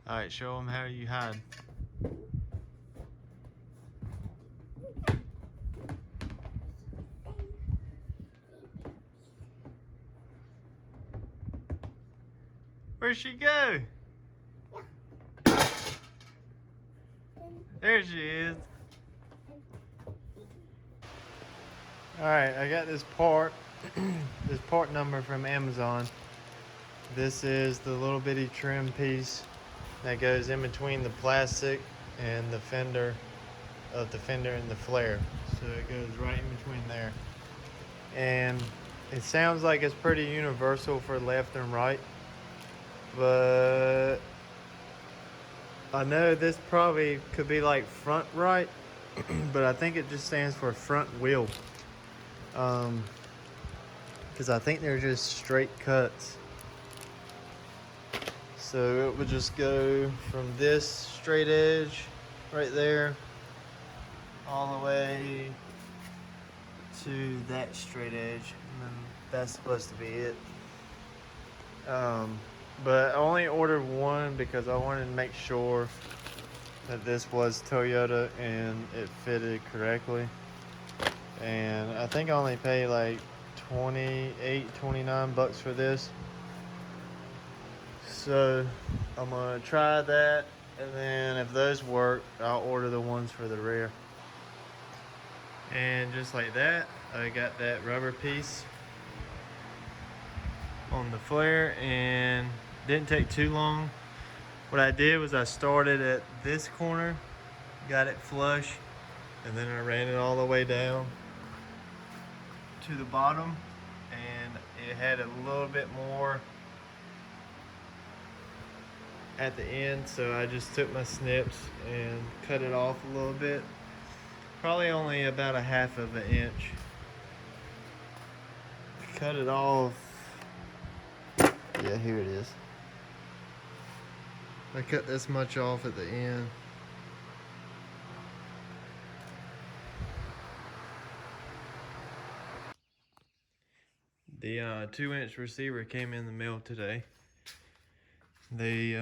Alright, show them how you hide. Where'd she go? There she is. Alright, I got this part, this part number from Amazon. This is the little bitty trim piece that goes in between the plastic and the fender of the fender and the flare. So it goes right in between there. And it sounds like it's pretty universal for left and right, but I know this probably could be like front right, but I think it just stands for front wheel. Because I think they're just straight cuts. So it would just go from this straight edge right there all the way to that straight edge, and then that's supposed to be it. But I only ordered one because I wanted to make sure that this was Toyota and it fitted correctly. And I think I only paid like 29 bucks for this. So I'm gonna try that, and then if those work, I'll order the ones for the rear. And just like that, I got that rubber piece on the flare, and didn't take too long. What I did was I started at this corner, got it flush, and then I ran it all the way down to the bottom, and it had a little bit more at the end, so I just took my snips and cut it off a little bit, probably only about a half of an inch. Cut it off. Yeah, here it is. I cut this much off at the end. The 2-inch receiver came in the mail today. They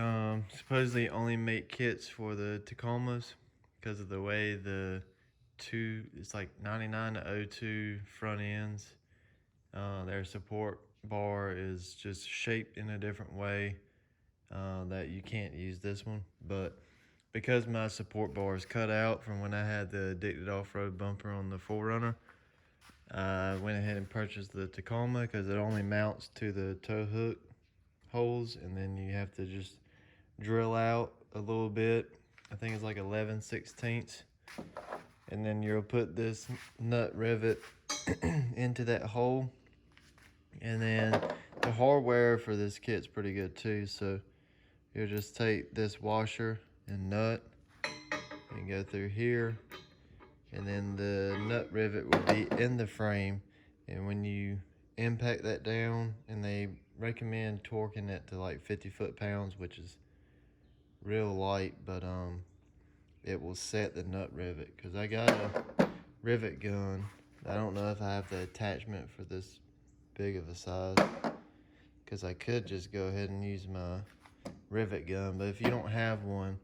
supposedly only make kits for the Tacomas because of the way it's like 99 to 02 front ends. Their support bar is just shaped in a different way that you can't use this one. But because my support bar is cut out from when I had the Addicted Off-Road bumper on the 4Runner, I went ahead and purchased the Tacoma because it only mounts to the tow hook holes, and then you have to just drill out a little bit. I think it's like 11/16, and then you'll put this nut rivet into that hole. And then the hardware for this kit's pretty good too, so you'll just take this washer and nut and go through here, and then the nut rivet will be in the frame. And when you impact that down, and they recommend torquing it to like 50 foot-pounds, which is real light, but it will set the nut rivet. Because I got a rivet gun. I don't know if I have the attachment for this big of a size, because I could just go ahead and use my rivet gun, but if you don't have one,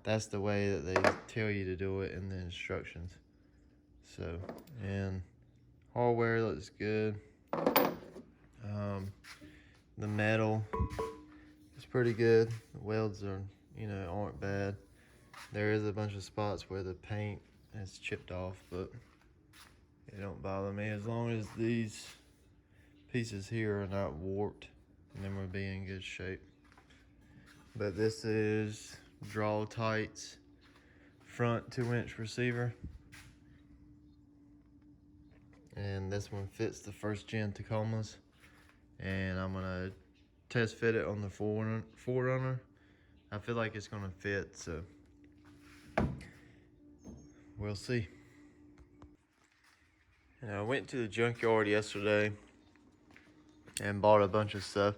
that's the way that they tell you to do it in the instructions. So, and hardware looks good. The metal is pretty good. The welds are, aren't bad. There is a bunch of spots where the paint has chipped off, but it don't bother me as long as these pieces here are not warped, and then we'll be in good shape. But this is Draw Tight's front 2-inch receiver, and this one fits the 1st gen Tacomas, and I'm gonna test fit it on the 4Runner. I feel like it's gonna fit, so we'll see. And I went to the junkyard yesterday and bought a bunch of stuff.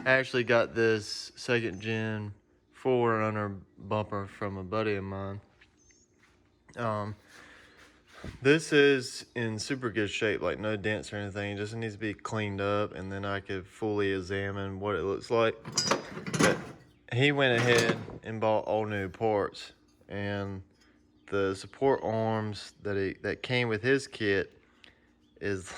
I actually got this 2nd gen 4Runner bumper from a buddy of mine. This is in super good shape, like no dents or anything. It just needs to be cleaned up, and then I could fully examine what it looks like. But he went ahead and bought all new parts, and the support arms that came with his kit is,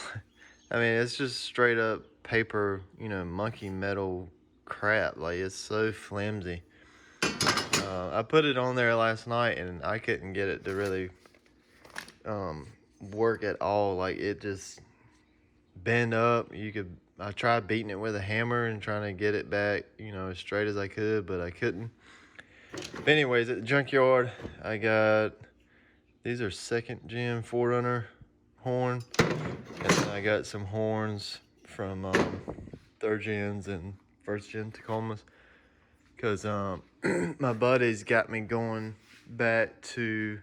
I mean, it's just straight up paper, you know, monkey metal crap. Like, it's so flimsy. I put it on there last night and I couldn't get it to really work at all. Like, it just bent up. I tried beating it with a hammer and trying to get it back, you know, as straight as I could, but I couldn't. But anyways, at the junkyard, I got, these are 2nd gen 4Runner horn, and then I got some horns from 3rd gens and 1st gen Tacomas, because my buddies got me going back to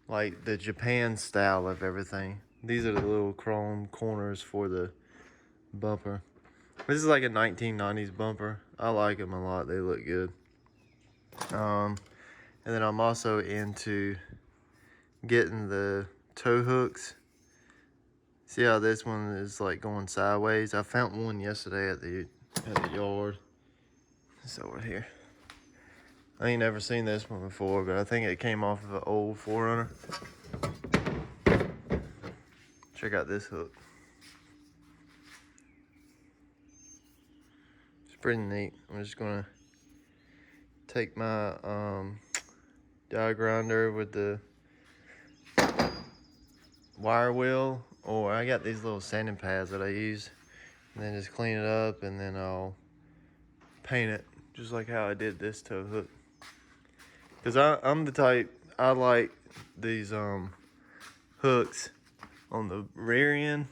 like the Japan style of everything. These are the little chrome corners for the bumper. This is like a 1990s bumper. I like them a lot. They look good. And then I'm also into getting the tow hooks. See how this one is like going sideways? I found one yesterday at the yard. It's over here. I ain't never seen this one before, but I think it came off of an old 4Runner. Check out this hook. It's pretty neat. I'm just gonna take my die grinder with the wire wheel, or I got these little sanding pads that I use, and then just clean it up, and then I'll paint it just like how I did this tow hook. Because I'm the type, I like these hooks on the rear end.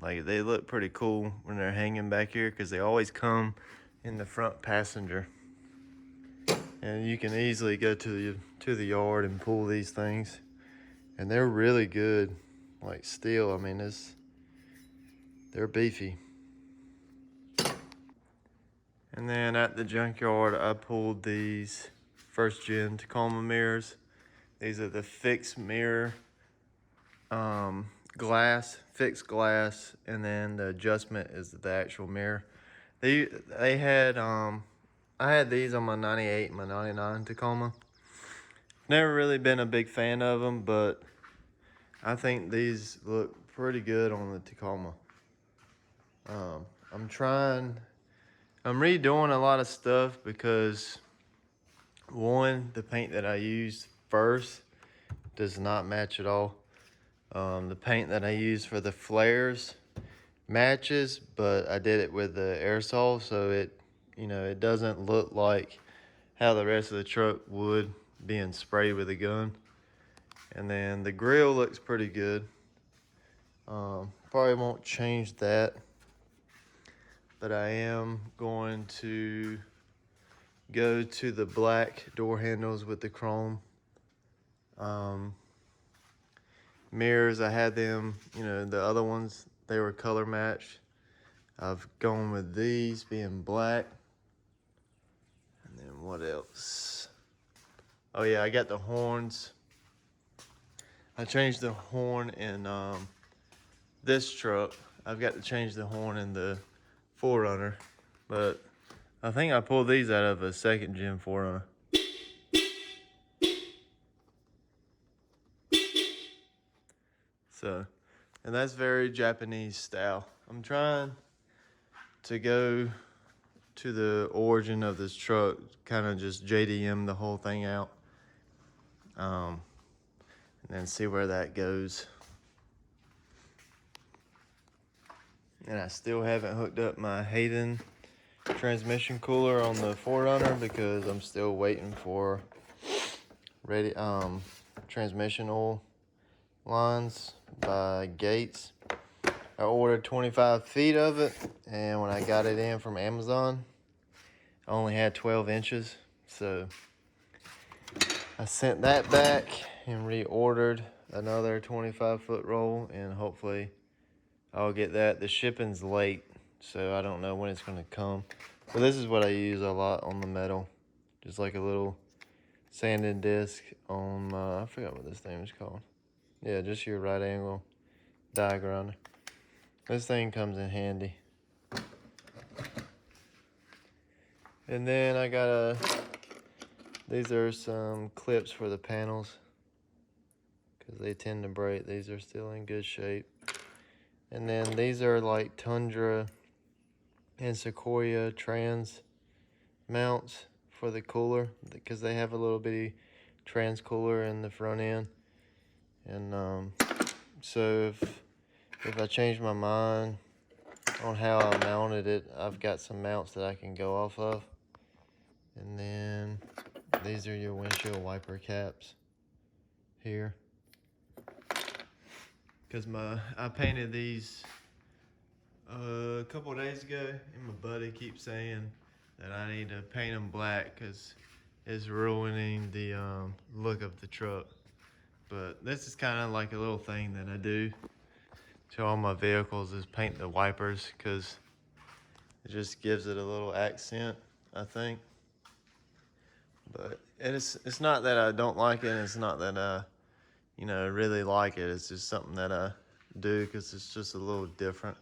Like, they look pretty cool when they're hanging back here, because they always come in the front passenger. And you can easily go to the yard and pull these things. And they're really good, like steel. I mean, they're beefy. And then at the junkyard, I pulled these 1st gen Tacoma mirrors. These are the fixed mirror glass, fixed glass, and then the adjustment is the actual mirror. They had I had these on my 98 and my 99 Tacoma. Never really been a big fan of them, but I think these look pretty good on the Tacoma. I'm redoing a lot of stuff because, one, the paint that I used first does not match at all. The paint that I used for the flares matches, but I did it with the aerosol, so it, you know, it doesn't look like how the rest of the truck would being sprayed with a gun. And then the grill looks pretty good. Probably won't change that, but I am going to go to the black door handles with the chrome. Mirrors, I had them, you know, the other ones, they were color matched. I've gone with these being black. And then what else? Oh yeah, I got the horns. I changed the horn in this truck. I've got to change the horn in the 4Runner, but I think I pulled these out of a 2nd gen 4Runner. So, and that's very Japanese style. I'm trying to go to the origin of this truck, kind of just JDM the whole thing out, and then see where that goes. And I still haven't hooked up my Hayden transmission cooler on the 4Runner because I'm still waiting for transmission oil lines by Gates. I ordered 25 feet of it, and when I got it in from Amazon, I only had 12 inches. So I sent that back and reordered another 25-foot roll, and hopefully I'll get that. The shipping's late, so I don't know when it's going to come. But this is what I use a lot on the metal. Just like a little sanding disc on my, I forgot what this thing is called. Yeah, just your right angle die grinder. This thing comes in handy. And then I got These are some clips for the panels because they tend to break. These are still in good shape. And then these are like Tundra and Sequoia trans mounts for the cooler because they have a little bitty trans cooler in the front end. And so if I change my mind on how I mounted it, I've got some mounts that I can go off of. And then these are your windshield wiper caps here. Because I painted these a couple of days ago, and my buddy keeps saying that I need to paint them black because it's ruining the look of the truck. But this is kind of like a little thing that I do to all my vehicles, is paint the wipers because it just gives it a little accent, I think. But it's not that I don't like it, and it's not that I really like it. It's just something that I do because it's just a little different.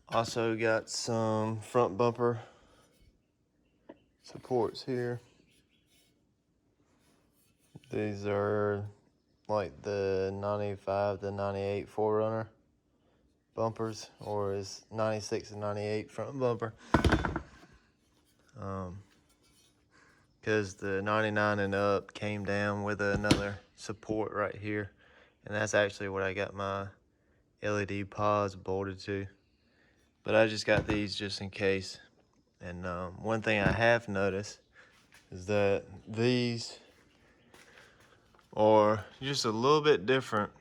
Also got some front bumper supports here. These are like the 95 to 98 4Runner bumpers, or is 96 and 98 front bumper. Because the 99 and up came down with another support right here, and that's actually what I got my LED pods bolted to. But I just got these just in case. And one thing I have noticed is that these are just a little bit different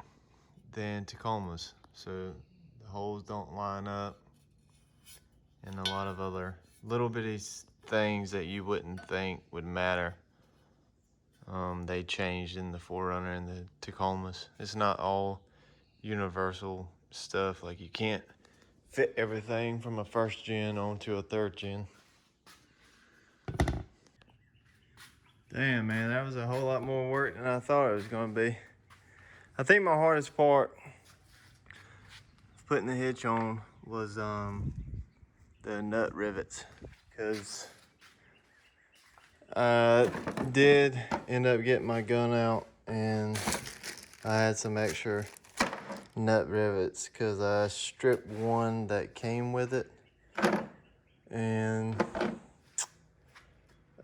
than Tacomas. So the holes don't line up, and a lot of other little bitty things that you wouldn't think would matter. They changed in the 4Runner and the Tacomas. It's not all universal stuff. Like, you can't fit everything from a 1st gen onto a 3rd gen. Damn, man, that was a whole lot more work than I thought it was gonna be. I think my hardest part of putting the hitch on was the nut rivets, because I did end up getting my gun out and I had some extra nut rivets because I stripped one that came with it, and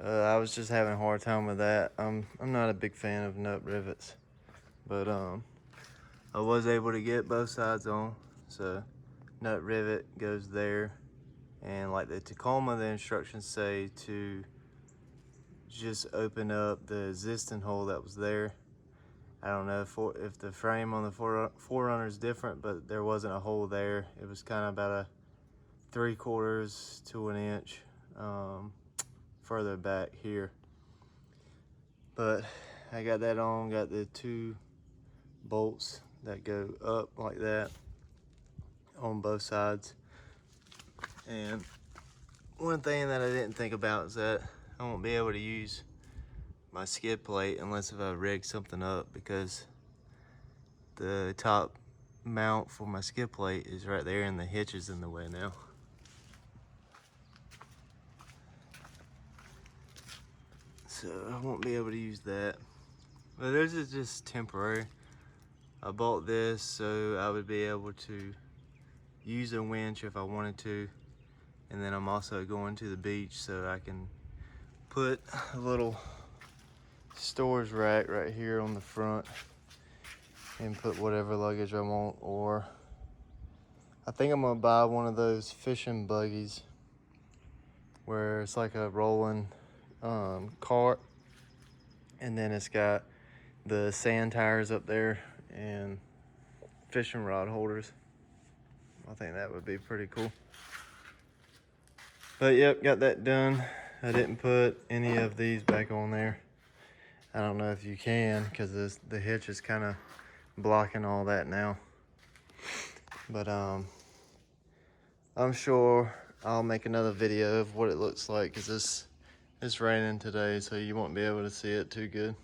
I was just having a hard time with that. I'm not a big fan of nut rivets, but I was able to get both sides on. So nut rivet goes there, and like the Tacoma, the instructions say to just open up the existing hole that was there. I don't know if the frame on the 4Runner is different, but there wasn't a hole there. It was kind of about a 3/4 to an inch further back here. But I got that on, got the 2 bolts that go up like that on both sides. And one thing that I didn't think about is that I won't be able to use my skid plate unless if I rig something up, because the top mount for my skid plate is right there and the hitch is in the way now. So I won't be able to use that. But this is just temporary. I bought this so I would be able to use a winch if I wanted to. And then I'm also going to the beach, so I can put a little storage rack right here on the front and put whatever luggage I want. Or I think I'm gonna buy one of those fishing buggies where it's like a rolling cart, and then it's got the sand tires up there and fishing rod holders. I think that would be pretty cool. But yep, got that done. I didn't put any of these back on there. I don't know if you can, because the hitch is kind of blocking all that now. But I'm sure I'll make another video of what it looks like, because it's raining today, so you won't be able to see it too good.